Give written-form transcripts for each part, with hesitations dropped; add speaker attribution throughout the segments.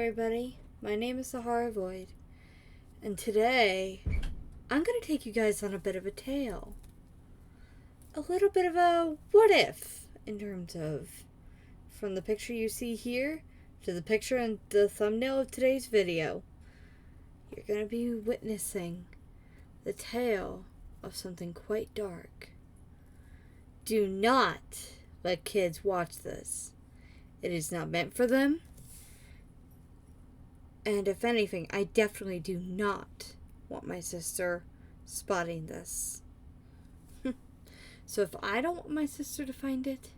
Speaker 1: everybody, my name is Sahara Void, and today I'm going to take you guys on a bit of a tale. A little bit of a what if, in terms of from the picture you see here to the picture in the thumbnail of today's video. You're going to be witnessing the tale of something quite dark. Do not let kids watch this. It is not meant for them. And if anything, I definitely do not want my sister spotting this. So if I don't want my sister to find it,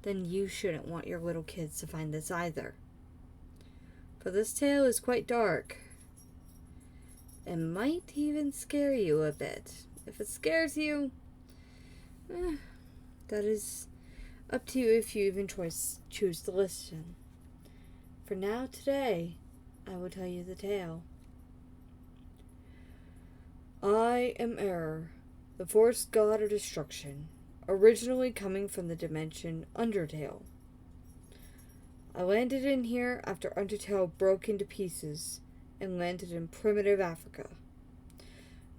Speaker 1: then you shouldn't want your little kids to find this either. For this tale is quite dark. It might even scare you a bit. If it scares you, that is up to you if you even choose to listen. For now, today, I will tell you the tale. I am Error, the force god of destruction, originally coming from the dimension Undertale. I landed in here after Undertale broke into pieces and landed in primitive Africa.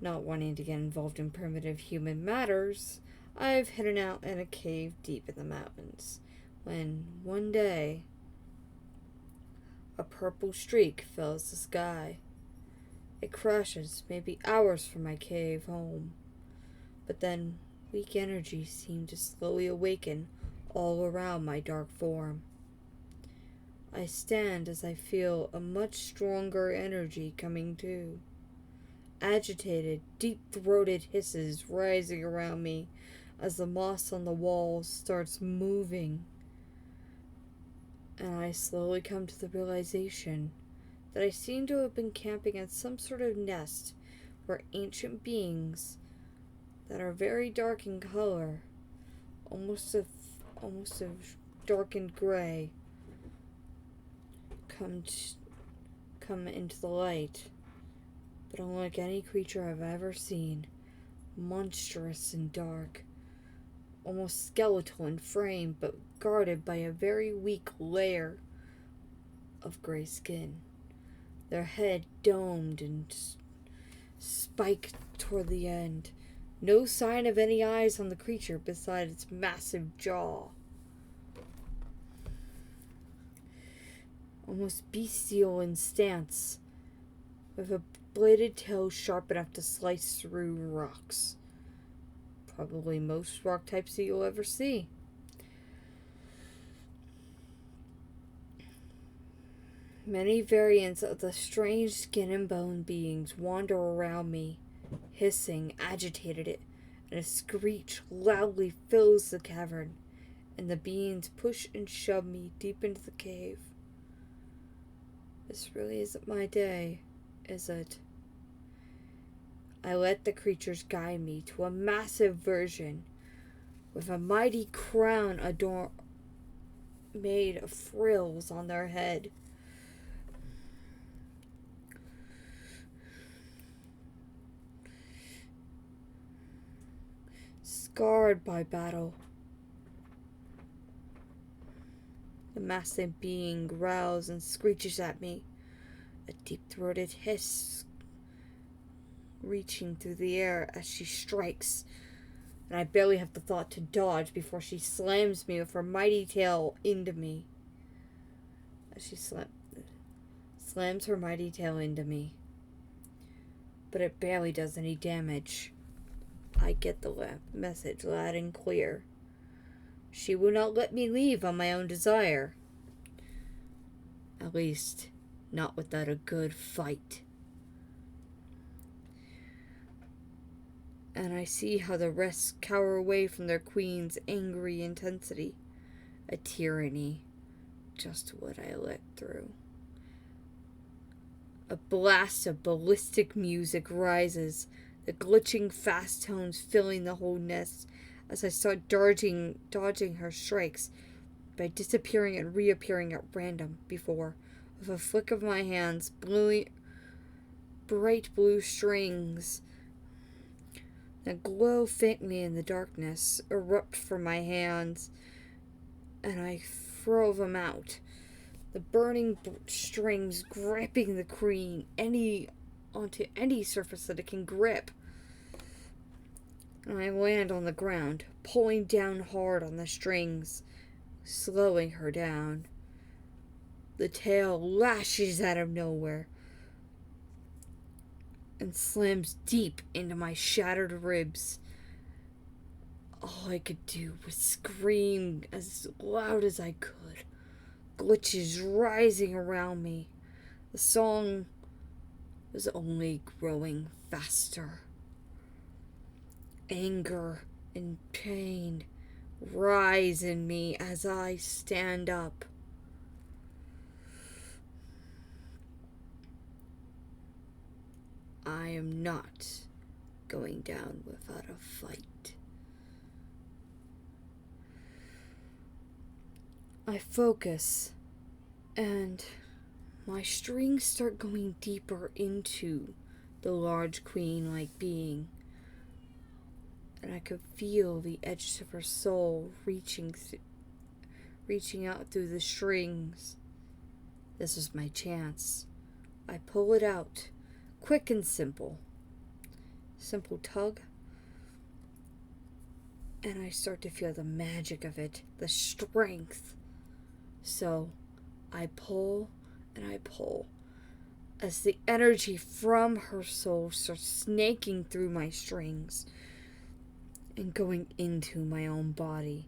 Speaker 1: Not wanting to get involved in primitive human matters, I've hidden out in a cave deep in the mountains, when one day a purple streak fills the sky. It crashes maybe hours from my cave home, but then weak energy seemed to slowly awaken all around my dark form. I stand as I feel a much stronger energy coming too. Agitated, deep-throated hisses rising around me as the moss on the walls starts moving. And I slowly come to the realization that I seem to have been camping at some sort of nest where ancient beings that are very dark in color, almost of darkened gray, come into the light. But unlike any creature I've ever seen, monstrous and dark, almost skeletal in frame, but guarded by a very weak layer of gray skin. Their head domed and spiked toward the end. No sign of any eyes on the creature beside its massive jaw. Almost bestial in stance, with a bladed tail sharp enough to slice through rocks. Probably most rock types that you'll ever see. Many variants of the strange skin and bone beings wander around me, hissing, agitated, and a screech loudly fills the cavern, and the beings push and shove me deep into the cave. This really isn't my day, is it? I let the creatures guide me to a massive version with a mighty crown made of frills on their head. Scarred by battle, the massive being growls and screeches at me, a deep-throated hiss reaching through the air as she strikes, and I barely have the thought to dodge before she slams me with her mighty tail into me. As she slams her mighty tail into me, but it barely does any damage. I get the message loud and clear. She will not let me leave on my own desire. At least, not without a good fight. And I see how the rest cower away from their queen's angry intensity. A tyranny, just what I let through. A blast of ballistic music rises, the glitching fast tones filling the whole nest as I start dodging her strikes by disappearing and reappearing at random before, with a flick of my hands, bright blue strings that glow faintly in the darkness erupt from my hands, and I throw them out. the burning strings gripping the queen onto any surface that it can grip. And I land on the ground, pulling down hard on the strings, slowing her down. The tail lashes out of nowhere and slams deep into my shattered ribs. All I could do was scream as loud as I could, glitches rising around me. The song was only growing faster. Anger and pain rise in me as I stand up. I am not going down without a fight. I focus, and my strings start going deeper into the large queen-like being, and I could feel the edges of her soul reaching out through the strings. This was my chance. I pull it out, quick and simple. Simple tug, and I start to feel the magic of it, the strength. So I pull and I pull as the energy from her soul starts snaking through my strings and going into my own body.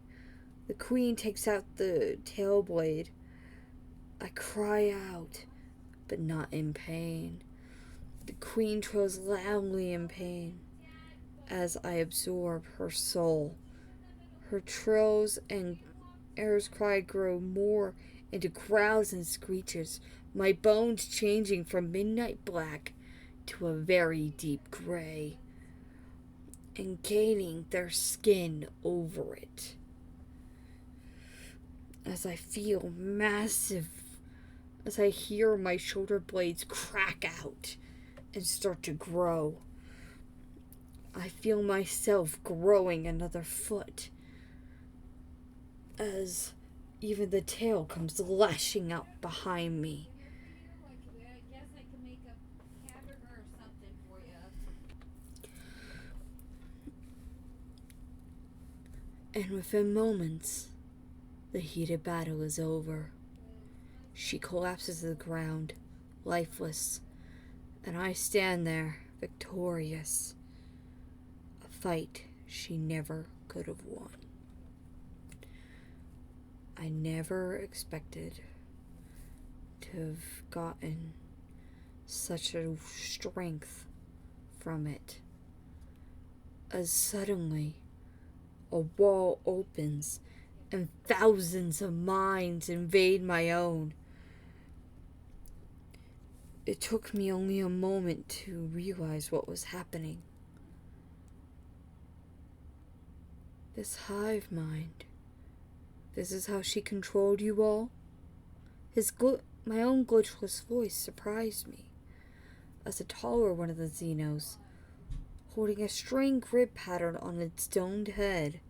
Speaker 1: The queen takes out the tail blade. I cry out, but not in pain. The queen trills loudly in pain as I absorb her soul. Her trills and Error's cry grow more into growls and screeches, my bones changing from midnight black to a very deep gray, and gaining their skin over it. As I feel massive, as I hear my shoulder blades crack out and start to grow, I feel myself growing another foot, as even the tail comes lashing out behind me. And within moments, the heated battle is over. She collapses to the ground, lifeless, and I stand there, victorious. A fight she never could have won. I never expected to have gotten such a strength from it. As suddenly, a wall opens and thousands of minds invade my own. It took me only a moment to realize what was happening. This hive mind. This is how she controlled you all? My own glitchless voice surprised me, as a taller one of the Xenos, holding a string grip pattern on its domed head,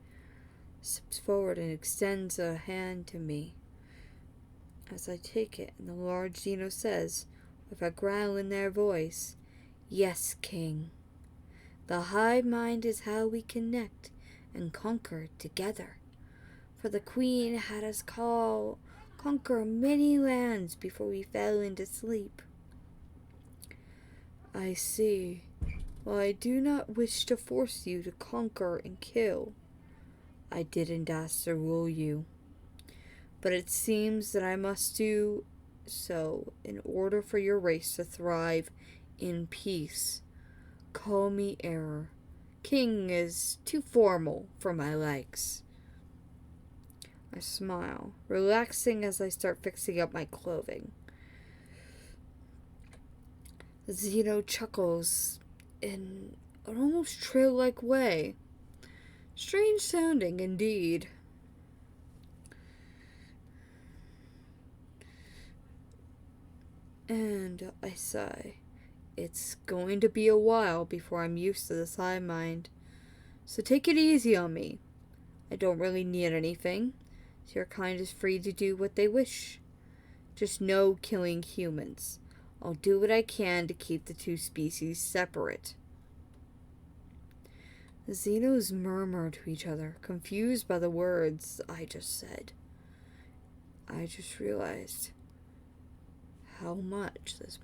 Speaker 1: steps forward and extends a hand to me. As I take it, and the large Xeno says, with a growl in their voice, "Yes, King. The hive mind is how we connect and conquer together. For the Queen had us conquer many lands before we fell into sleep." I see. While I do not wish to force you to conquer and kill, I didn't ask to rule you. But it seems that I must do so in order for your race to thrive in peace. Call me Error. King is too formal for my likes. I smile, relaxing as I start fixing up my clothing. The Xeno chuckles in an almost trail-like way. Strange sounding indeed. And I sigh. It's going to be a while before I'm used to this hive mind. So take it easy on me. I don't really need anything. So your kind is free to do what they wish. Just no killing humans. I'll do what I can to keep the two species separate. The Xenos murmured to each other, confused by the words I just said. I just realized how much this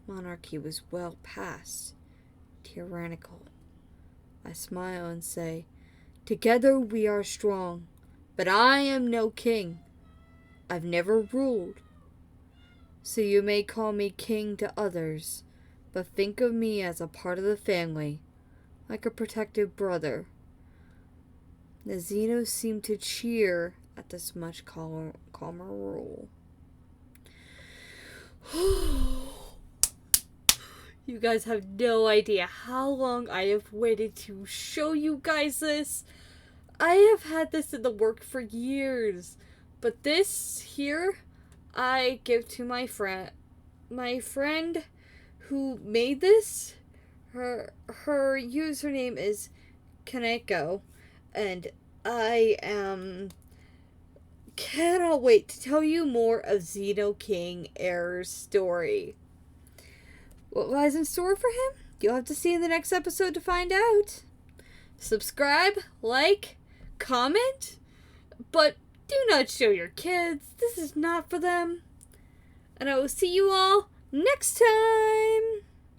Speaker 1: monarchy was well past tyrannical. I smile and say, "Together we are strong, but I am no king. I've never ruled. So you may call me king to others, but think of me as a part of the family, like a protective brother." The Xenos seem to cheer at this much calmer rule. You guys have no idea how long I have waited to show you guys this. I have had this in the work for years. But this here, I give to my friend. My friend who made this, her username is Kaneko. And I cannot wait to tell you more of Xeno King Error's story. What lies in store for him? You'll have to see in the next episode to find out. Subscribe, like, comment, but do not show your kids. This is not for them. And I will see you all next time.